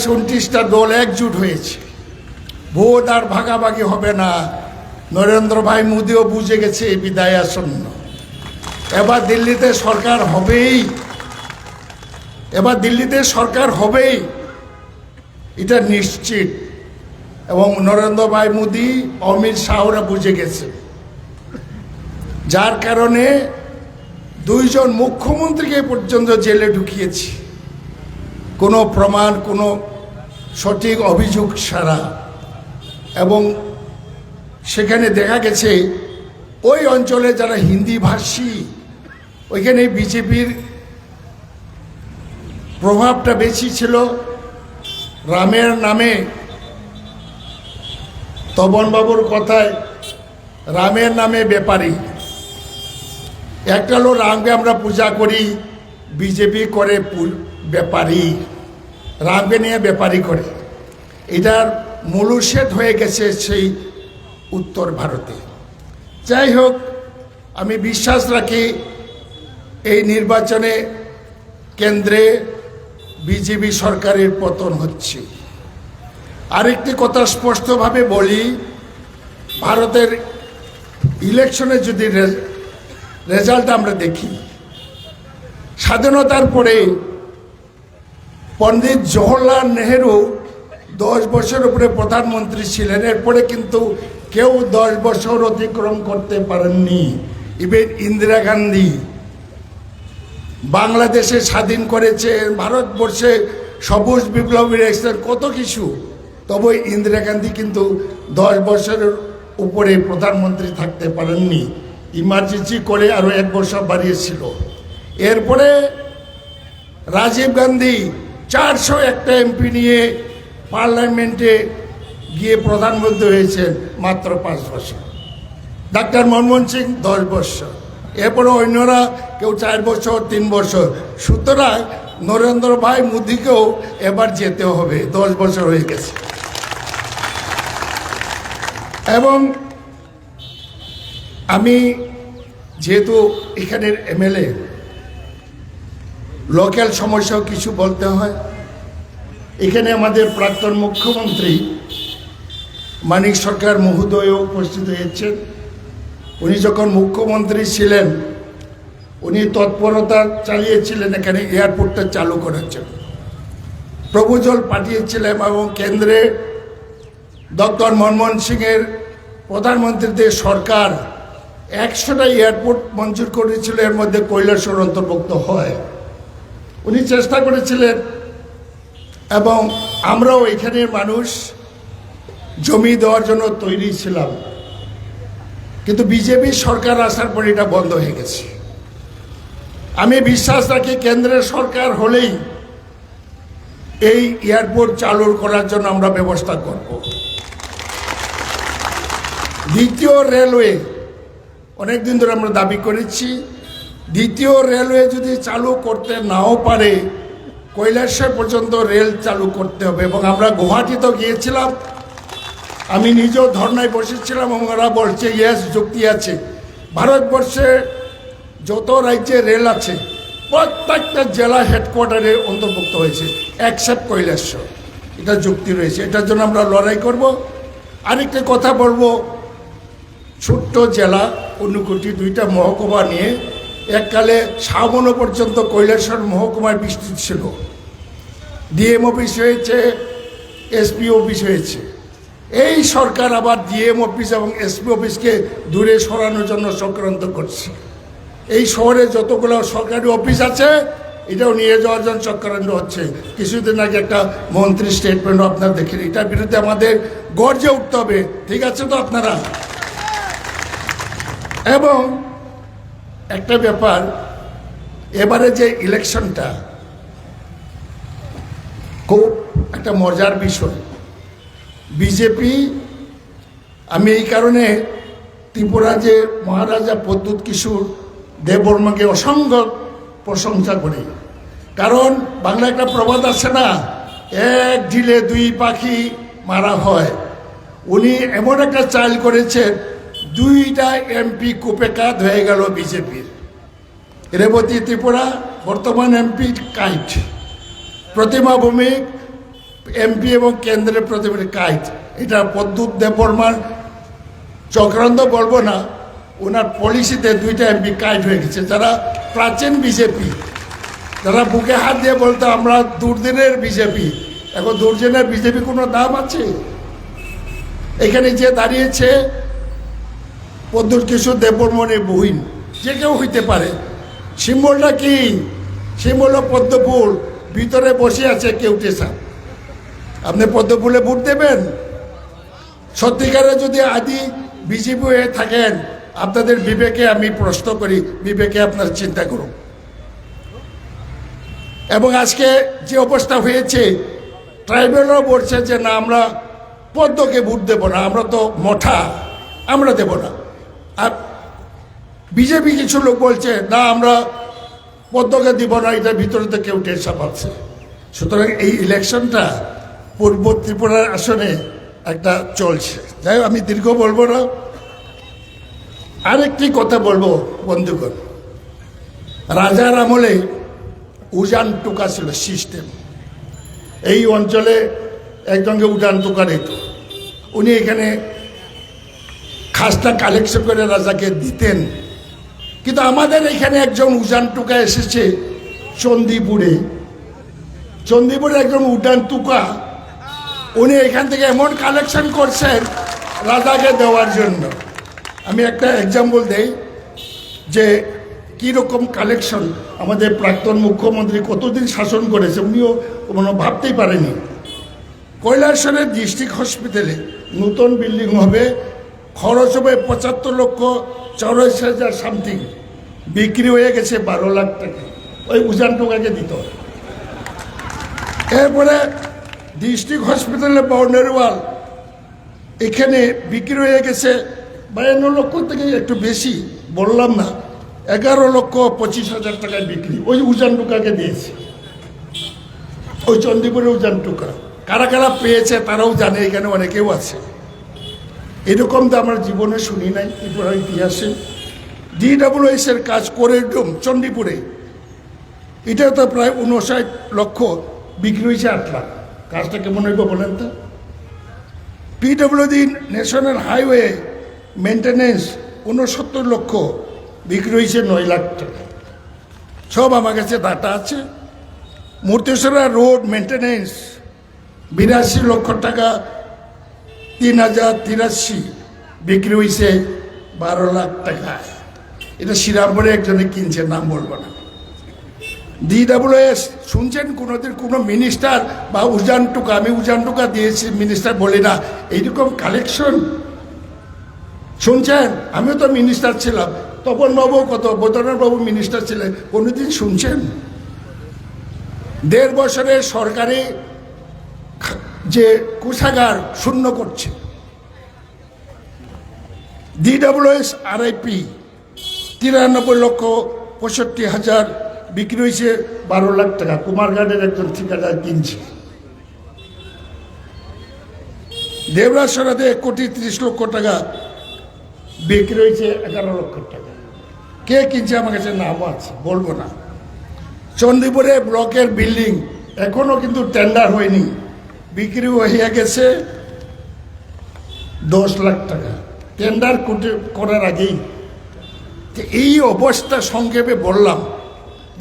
29টা দল একজুট হয়েছে, ভোট আর ভাগাভাগি হবে না। নরেন্দ্র ভাই মোদিও বুঝে গেছে এই বিদায় আসন্ন। এবার দিল্লিতে সরকার হবেই, এটা নিশ্চিত। এবং নরেন্দ্র ভাই মোদি, অমিত শাহরা বুঝে গেছে, যার কারণে দুইজন মুখ্যমন্ত্রীকে পর্যন্ত জেলে ঢুকিয়েছি, কোনো প্রমাণ, কোনো সঠিক অভিযোগ ছাড়া। এবং সেখানে দেখা গেছে ওই অঞ্চলে যারা হিন্দি ভাষী, ওইখানে বিজেপির প্রভাবটা বেশি ছিল। রামের নামে, তপনবাবুর কথায়, রামের নামে ব্যাপারী। একটা হলো রামকে আমরা পূজা করি, বিজেপি করে ব্যাপারী, রামকে নিয়ে ব্যাপারী করে। এটার মূলুষেদ হয়ে গেছে সেই উত্তর ভারতে। যাই হোক, আমি বিশ্বাস রাখি এই নির্বাচনে কেন্দ্রে বিজেপি সরকারের পতন হচ্ছে। আরেকটি কথা স্পষ্টভাবে বলি, ভারতের ইলেকশনে যদি রেজাল্ট আমরা দেখি, স্বাধীনতার পরে পণ্ডিত জওহরলাল নেহেরু 10 বছর উপরে প্রধানমন্ত্রী ছিলেন। এরপরে কিন্তু কেউ 10 বছর অতিক্রম করতে পারেননি। ইভেন ইন্দিরা গান্ধী বাংলাদেশে স্বাধীন করেছে, ভারতবর্ষে সবুজ বিপ্লবীর এসেছেন, কত কিছু। তবে ইন্দিরা গান্ধী কিন্তু 10 বছরের উপরে প্রধানমন্ত্রী থাকতে পারেননি, ইমার্জেন্সি করে আরও 1 বছর বাড়িয়েছিল। এরপরে রাজীব গান্ধী 401টা এমপি নিয়ে পার্লামেন্টে গিয়ে প্রধানমন্ত্রী হয়েছেন মাত্র 5 বছর। ডাক্তার মনমোহন সিং 10 বছর, এরপরে অন্যরা কেউ 4 বছর, 3 বছর। সুতরাং নরেন্দ্র ভাই মোদিকেও এবার যেতে হবে, 10 বছর হয়ে গেছে। এবং আমি যেহেতু এখানের এমএলএ, লোকাল সমস্যাও কিছু বলতে হয়। এখানে আমাদের প্রাক্তন মুখ্যমন্ত্রী মানিক সরকার মহোদয়ও উপস্থিত হয়েছেন। উনি যখন মুখ্যমন্ত্রী ছিলেন, উনি তৎপরতা চালিয়েছিলেন এখানে এয়ারপোর্টটা চালু করার জন্য, প্রপোজাল পাঠিয়েছিলেন। এবং কেন্দ্রে ডক্টর মনমোহন সিংয়ের প্রধানমন্ত্রীদের সরকার 100টা এয়ারপোর্ট মঞ্জুর করেছিল, এর মধ্যে কৈলাসহর অন্তর্ভুক্ত হয়। উনি চেষ্টা করেছিলেন এবং আমরাও এখানের মানুষ জমি দেওয়ার জন্য তৈরি ছিলাম, কিন্তু বিজেপি সরকার আসার পর এটা বন্ধ হয়ে গেছে। আমি বিশ্বাস রাখি কেন্দ্রের সরকার হলেই এই এয়ারপোর্ট চালু করার জন্য আমরা ব্যবস্থা করব। দ্বিতীয় রেলওয়ে অনেকদিন ধরে আমরা দাবি করেছি, দ্বিতীয় রেলওয়ে যদি চালু করতে নাও পারে, কৈলাসহর পর্যন্ত রেল চালু করতে হবে। এবং আমরা গুয়াহাটিতেও গিয়েছিলাম, আমি নিজেও ধর্নায় বসেছিলাম এবং ওরা বলছে ইয়েস, যুক্তি আছে। ভারতবর্ষে যত রাজ্যে রেল আছে প্রত্যেকটা জেলা হেডকোয়ার্টারে অন্তর্ভুক্ত হয়েছে, এক্সেপ্ট কৈলাসহর। এটা যুক্তি রয়েছে, এটার জন্য আমরা লড়াই করব। আরেকটা কথা বলবো, ছোট্ট জেলা ঊনকোটি, 2টা মহকুমা নিয়ে এককালে শাহমনো পর্যন্ত কৈলাসহর মহকুমায় বিস্তৃত ছিল। ডিএম অফিস হয়েছে, এসপি অফিস হয়েছে। এই সরকার আবার ডিএম অফিস এবং এসপি অফিসকে দূরে সরানোর জন্য চক্রান্ত করছে। এই শহরে যতগুলো সরকারি অফিস আছে এটাও নিয়ে যাওয়ার জন্য চক্রান্ত হচ্ছে। কিছুদিন আগে একটা মন্ত্রী স্টেটমেন্ট আপনারা দেখেন, এটার বিরুদ্ধে আমাদের গর্জে উঠতে হবে, ঠিক আছে তো আপনারা? এবং একটা ব্যাপার, এবারে যে ইলেকশনটা খুব একটা মজার বিষয়। বিজেপি, আমি এই কারণে ত্রিপুরা যে মহারাজা প্রদ্যুৎ কিশোর দেববর্মাকে অসংখ্য প্রশংসা করি। কারণ বাংলা একটা প্রবাদ আছে না, 1 ঢিলে 2 পাখি মারা হয়। উনি এমন একটা চাল করেছেন, 2টা এমপি কুপেকাত হয়ে গেল বিজেপির। রেবতী ত্রিপুরা বর্তমান MP kite, Pratima Bhowmik MP এবং কেন্দ্রের প্রতিনিধি কাইট, এটা প্রদ্যুৎ দেববর্মার চক্রান্ত বলবো না, ওনার পলিসিতে 2টা এমপি কাইট হয়ে গেছে, যারা প্রাচীন বিজেপি, যারা বুকে হাত দিয়ে বলতো আমরা দুর্দিনের বিজেপি। এখন দুর্দিনের বিজেপি কোনো দাম আছে? এখানে যে দাঁড়িয়েছে প্রদ্যুৎ কিশোর দেববর্মনের বহিন, যে কেউ হইতে পারে। সিম্বলটা কি? সিম্বল পদ্মফুল, ভিতরে বসে আছে কেউটে সাপ। আপনি পদ্মফুলে ভোট দেবেন? সত্যিকারে যদি আদি বিজেপি হয়ে থাকেন, আপনাদের বিবেকে আমি প্রশ্ন করি, বিবেকে আপনার চিন্তা করুন। এবং আজকে যে অবস্থা হয়েছে, ট্রাইবেলও বলছে যে না, আমরা পদ্মকে ভোট দেবো না, আমরা তো মঠা, আমরা দেব না। আর বিজেপি কিছু লোক বলছে না, আমরা পদ্মকে দিব না, এটার ভিতরে তো কেউ টের পাচ্ছে। সুতরাং এই ইলেকশনটা পূর্ব ত্রিপুরার আসনে একটা চলছে। যাই হোক, আমি দীর্ঘ বলবো না। আরেকটি কথা বলবো বন্ধুগণ, রাজার আমলে উজান টুকা ছিল সিস্টেম। এই অঞ্চলে একজনকে উজান টুকা দিত, উনি এখানে খাসটা কালেকশন করে রাজাকে দিতেন। কিন্তু আমাদের এখানে একজন উজান টুকা এসেছে চণ্ডীপুরে, চণ্ডীপুরে একজন উজান টুকা, উনি এখান থেকে এমন কালেকশন করছেন রাজাকে দেওয়ার জন্য। আমি একটা এক্সাম্পল দেই যে কীরকম কালেকশন। আমাদের প্রাক্তন মুখ্যমন্ত্রী কতদিন শাসন করেছে, উনিও কোনো ভাবতেই পারেনি। কৈলাসহরের ডিস্ট্রিক্ট হসপিটালে নতুন বিল্ডিং হবে, খরচ হবে ৭৫,84,০০০ সামথিং, বিক্রি হয়ে গেছে ১২ লাখ টাকা, ওই উজান টুকাকে দিত। এরপরে ডিস্ট্রিক্ট হসপিটালের বাউন্ডারি ওয়াল এখানে বিক্রি হয়ে গেছে ৫২ লক্ষ থেকে একটু বেশি, বললাম না, ১১,২৫,০০০ টাকায় বিক্রি, ওই উজান টুকাকে দিয়েছে, ওই চণ্ডীপুরের উজান টুকা। কারা কারা পেয়েছে তারাও জানে, এখানে অনেকেও আছে। এরকম তো আমরা জীবনে শুনি নাই ত্রিপুরার ইতিহাসে। DWS এর কাজ করে চণ্ডীপুরে, এটা তো প্রায় ৫৯ লক্ষ, বিক্রি হয়েছে ৮ লাখ। কাজটা কেমন হইব বলেন তো? PWD ন্যাশনাল হাইওয়ে মেনটেন্যান্স ৬৯ লক্ষ, বিক্রি হয়েছে ৯ লাখ টাকা। সব আমার কাছে ডাটা আছে। মূর্তেশ্বরা রোড মেনটেন্যান্স ৮২ লক্ষ টাকা, ৩,০৮৩, বিক্রি হয়েছে ১২ লাখ টাকা। এটা শ্রীরামপুরে একজনে কিনছে, নাম বলবো না। DWS শুনছেন কোনোদিন কোনো মিনিস্টার বা উজান টুকা, আমি উজান টুকা দিয়েছি মিনিস্টার বলি না, এইরকম কালেকশন শুনছেন? আমিও তো মিনিস্টার ছিলাম, তপন বাবু কত, বৈদ্যনাথ বাবু মিনিস্টার ছিলেন, কোনোদিন শুনছেন? ১.৫ বছরে সরকারি যে কোষাগার শূন্য করছে। DWS RIP ৯৩,৬৫,০০০, বিক্রি হয়েছে ১২ লাখ টাকা। কুমারঘাটের একজন ঠিকাদার কিনছে। দেবরাজসরাতে ১,৩০,০০,০০০ টাকা, বিক্রি হয়েছে ১১ লক্ষ টাকা। কে কিনছে আমার কাছে নামও আছে, বলবো না। চণ্ডীপুরে ব্লকের বিল্ডিং এখনো কিন্তু টেন্ডার হয়নি, বিক্রি হয়ে গেছে ১০ লাখ টাকা, টেন্ডার করার আগেই। এই অবস্থা সংক্ষেপে বললাম,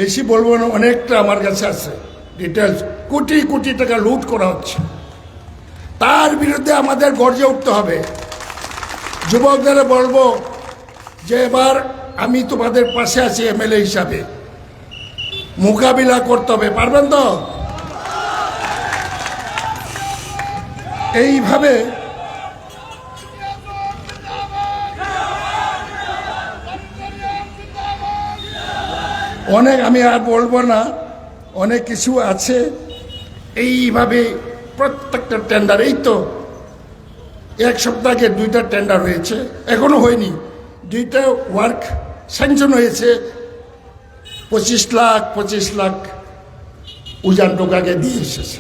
বেশি বলবো না, অনেকটা আমার কাছে আছে ডিটেলস। কোটি কোটি টাকা লুট করা হচ্ছে, তার বিরুদ্ধে আমাদের গর্জে উঠতে হবে। যুবকদের বলবো যে এবার আমি তোমাদের পাশে আছি MLA হিসাবে, মোকাবিলা করতে হবে। পারবেন তো? এইভাবে অনেক, আমি আর বলবো না, অনেক কিছু আছে। এইভাবে প্রত্যেকটা টেন্ডার, এই তো 1 সপ্তাহ আগে 2টা টেন্ডার হয়েছে, এখনো হয়নি। 2টা ওয়ার্ক স্যাংশন হয়েছে, 25 লাখ উজান টোকাকে দিয়ে এসেছে।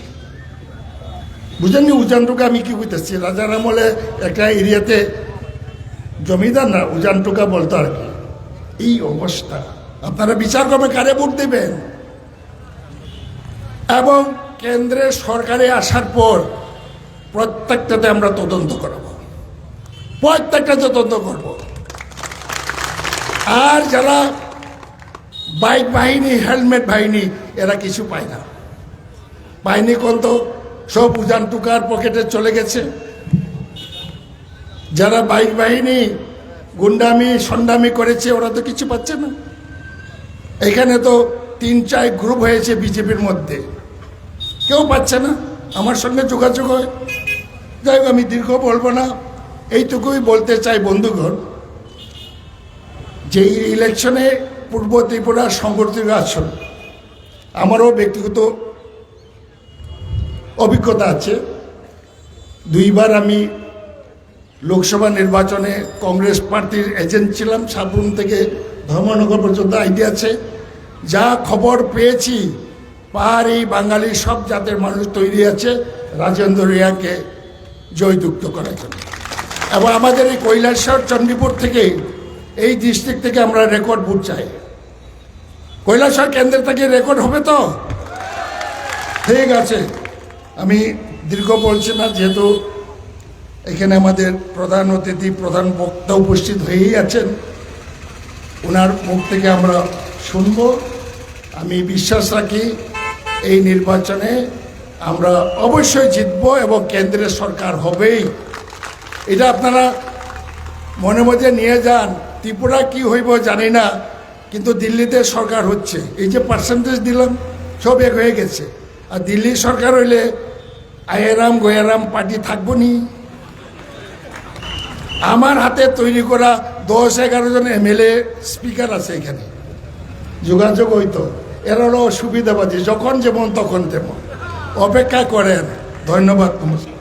বুঝেননি উজান টোকা আমি কি বুঝতেছি? রাজার আমলে একটা এরিয়াতে জমিদার না উজান টোকা বলতো আর কি। এই অবস্থা, আপনারা বিচার করবে কারে ভোট দেবেন। এবং কেন্দ্রের সরকারে আসার পর প্রত্যেকটাতে আমরা তদন্ত করাবো, প্রত্যেকটা তদন্ত করব। আর যারা বাইক বাহিনী, হেলমেট বাহিনী, এরা কিছু পায় না, পায়নি কোন তো সব উজান টুকার পকেটে চলে গেছে। যারা বাইক বাহিনী গুন্ডামি সন্ডামি করেছে ওরা তো কিছু পাচ্ছে না। এখানে তো 3-4 গ্রুপ হয়েছে বিজেপির মধ্যে, কেউ পাচ্ছে না। আমার সঙ্গে যোগাযোগ হয়। যাই হোক, আমি দীর্ঘ বলবো না, এইটুকুই বলতে চাই বন্ধুগণ, যে ইলেকশনে পূর্ব ত্রিপুরা সংগঠিত আসন আমারও ব্যক্তিগত অভিজ্ঞতা আছে। 2 বার আমি লোকসভা নির্বাচনে কংগ্রেস পার্টির এজেন্ট ছিলাম, সাবরুম থেকে ধর্মনগর পর্যন্ত আইডিয়া আছে। যা খবর পেয়েছি, পাহাড়ি বাঙালি সব জাতের মানুষ তৈরি আছে রাজেন্দ্র রিয়াকে জয়যুক্ত করার জন্য। এবং আমাদের এই কৈলাসহর চণ্ডীপুর থেকে, এই ডিস্ট্রিক্ট থেকে আমরা রেকর্ড ভোট চাই। কৈলাসহর কেন্দ্র থেকে রেকর্ড হবে তো? ঠিক আছে, আমি দীর্ঘ বলছি না, যেহেতু এখানে আমাদের প্রধান অতিথি, প্রধান বক্তা উপস্থিত হয়েই আছেন, ওনার মুখ থেকে আমরা শুনব। আমি বিশ্বাস রাখি এই নির্বাচনে আমরা অবশ্যই জিতব এবং কেন্দ্রের সরকার হবেই। এটা আপনারা মনে মধ্যে নিয়ে যান। ত্রিপুরা কি হইব জানি না, কিন্তু দিল্লিতে সরকার হচ্ছে। এই যে পার্সেন্টেজ দিলাম সব এক হয়ে গেছে। আর দিল্লি সরকার হইলে আয়েরাম গয়ারাম পার্টি থাকবো নি? আমার হাতে তৈরি করা 10-11 জন এমএলএ স্পিকার আছে এখানে, যোগাযোগ হইতো। এর হলো সুবিধাবাদী, যখন যেমন তখন তেমন। অপেক্ষা করেন। ধন্যবাদ, নমস্কার।